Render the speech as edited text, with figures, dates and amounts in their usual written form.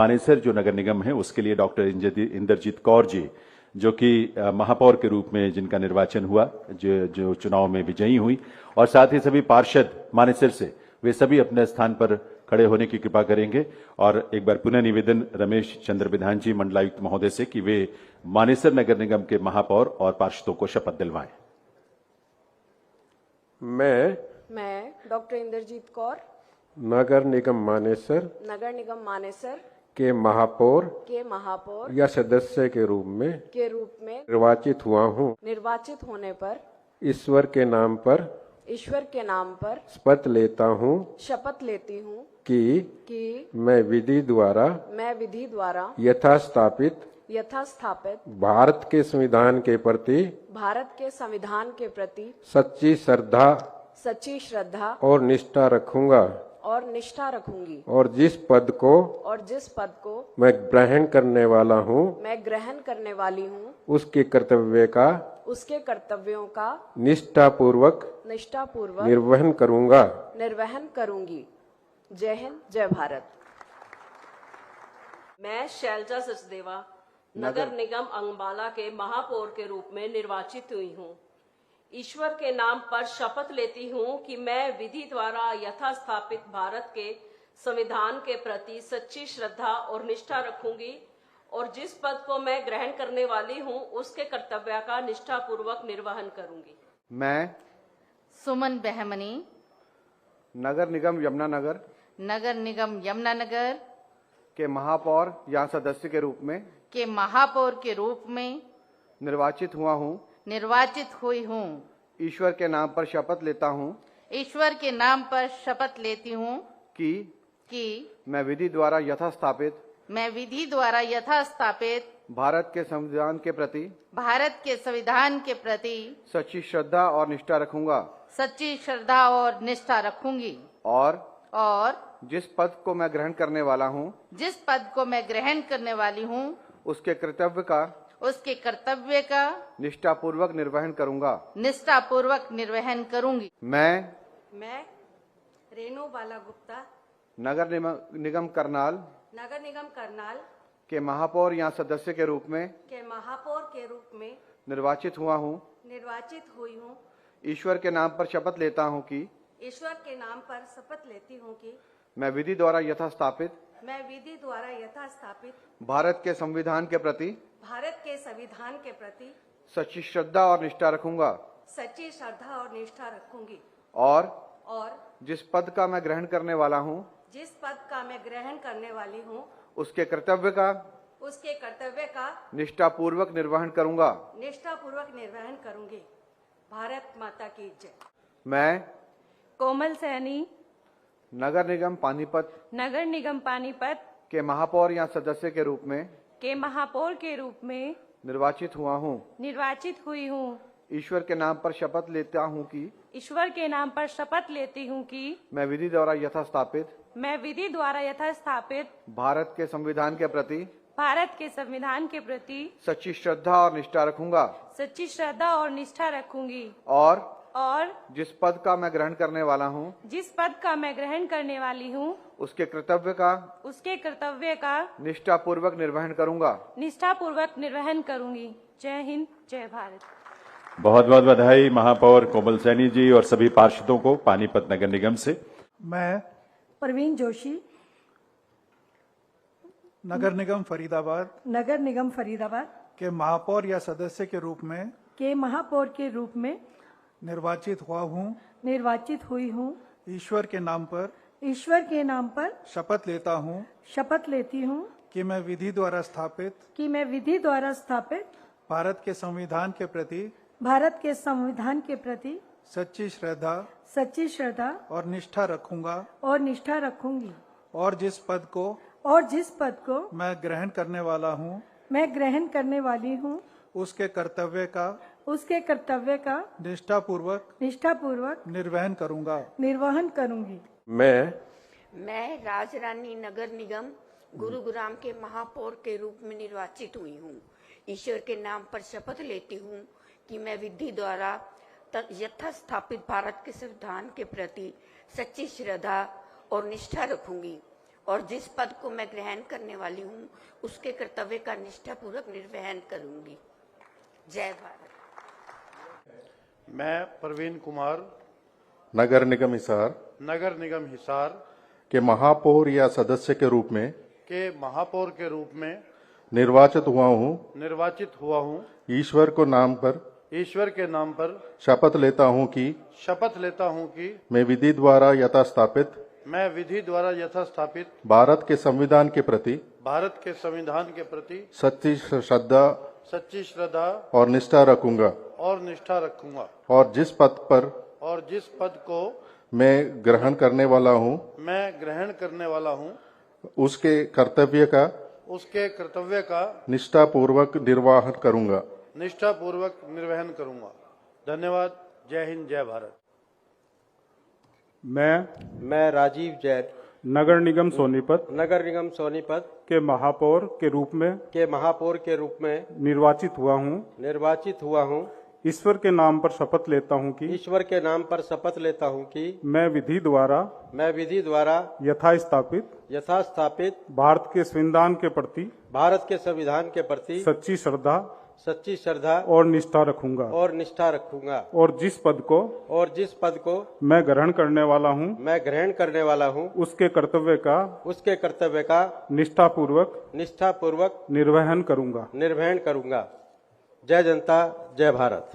मानेसर जो नगर निगम है उसके लिए डॉक्टर इंद्रजीत कौर जी, जो कि महापौर के रूप में जिनका निर्वाचन हुआ, जो चुनाव में विजयी हुई, और साथ ही सभी पार्षद मानेसर से, वे सभी अपने स्थान पर खड़े होने की कृपा करेंगे। और एक बार पुनः निवेदन रमेश चंद्र विधान जी मंडलायुक्त महोदय से कि वे मानेसर नगर निगम के महापौर और पार्षदों को शपथ दिलवाएं। मैं डॉक्टर इंद्रजीत कौर नगर निगम मानेसर के महापौर या सदस्य के रूप में निर्वाचित हुआ हूँ। निर्वाचित होने पर ईश्वर के नाम पर शपथ लेती हूँ कि मैं विधि द्वारा यथास्थापित भारत के संविधान के प्रति सच्ची श्रद्धा और निष्ठा रखूंगा और जिस पद को मैं ग्रहण करने वाली हूँ उसके कर्तव्यों का निष्ठापूर्वक निर्वहन करूंगी। जय हिंद, जय भारत। मैं शैलजा सचदेवा नगर निगम अंबाला के महापौर के रूप में निर्वाचित हुई हूँ। ईश्वर के नाम पर शपथ लेती हूँ कि मैं विधि द्वारा यथास्थापित भारत के संविधान के प्रति सच्ची श्रद्धा और निष्ठा रखूंगी और जिस पद को मैं ग्रहण करने वाली हूँ उसके कर्तव्य का निष्ठापूर्वक निर्वहन करूंगी। मैं सुमन बहमनी नगर निगम यमुनानगर के महापौर या सदस्य के रूप में निर्वाचित हुई हूँ। ईश्वर के नाम पर शपथ लेती हूँ कि मैं विधि द्वारा यथास्थापित भारत के संविधान के प्रति सच्ची श्रद्धा और निष्ठा रखूंगी और जिस पद को मैं ग्रहण करने वाली हूँ उसके कर्तव्य का निष्ठापूर्वक निर्वहन करूंगी। मैं रेणु बाला गुप्ता नगर निगम करनाल के महापौर या सदस्य के रूप में निर्वाचित हुई हूँ। ईश्वर के नाम पर शपथ लेती हूँ कि मैं विधि द्वारा यथास्थापित भारत के संविधान के प्रति सच्ची श्रद्धा और निष्ठा रखूंगी और जिस पद का मैं ग्रहण करने वाला हूँ उसके कर्तव्य का निष्ठापूर्वक निर्वहन करूंगी। भारत माता की जय। मैं कोमल सैनी नगर निगम पानीपत के महापौर या सदस्य के रूप में निर्वाचित हुई हूँ। ईश्वर के नाम पर शपथ लेती हूँ कि मैं विधि द्वारा यथास्थापित भारत के संविधान के प्रति सच्ची श्रद्धा और निष्ठा रखूंगी और जिस पद का मैं ग्रहण करने वाली हूँ उसके कर्तव्य का निष्ठापूर्वक निर्वहन करूंगी। जय हिंद, जय भारत। बहुत बहुत बधाई महापौर कोमल सैनी जी और सभी पार्षदों को पानीपत नगर निगम से। मैं प्रवीण जोशी नगर निगम फरीदाबाद के महापौर या सदस्य के रूप में निर्वाचित हुई हूँ। ईश्वर के नाम पर शपथ लेती हूँ कि मैं विधि द्वारा स्थापित भारत के संविधान के प्रति सच्ची श्रद्धा और निष्ठा रखूंगी और जिस पद को मैं ग्रहण करने वाली हूँ उसके कर्तव्य का निष्ठापूर्वक निर्वहन करूंगी। मैं राजरानी नगर निगम गुरुग्राम के महापौर के रूप में निर्वाचित हुई हूँ। ईश्वर के नाम पर शपथ लेती हूँ कि मैं विधि द्वारा यथास्थापित भारत के संविधान के प्रति सच्ची श्रद्धा और निष्ठा रखूंगी और जिस पद को मैं ग्रहण करने वाली हूँ उसके कर्तव्य का निष्ठापूर्वक निर्वहन करूंगी। जय भारत। मैं प्रवीण कुमार नगर निगम हिसार के महापौर या सदस्य के रूप में निर्वाचित हुआ हूँ ईश्वर के नाम पर शपथ लेता हूँ कि मैं विधि द्वारा यथास्थापित भारत के संविधान के प्रति सच्ची श्रद्धा और निष्ठा रखूंगा और जिस पद को मैं ग्रहण करने वाला हूँ उसके कर्तव्य का निष्ठापूर्वक निर्वहन करूंगा। धन्यवाद। जय हिंद, जय भारत। मैं राजीव जैन नगर निगम सोनीपत के महापौर के रूप में निर्वाचित हुआ हूँ ईश्वर के नाम पर शपथ लेता हूँ कि मैं विधि द्वारा यथास्थापित भारत के संविधान के प्रति सच्ची श्रद्धा और निष्ठा रखूंगा और जिस पद को मैं ग्रहण करने वाला हूँ उसके कर्तव्य का निष्ठापूर्वक निर्वहन करूंगा। जय जनता जय भारत।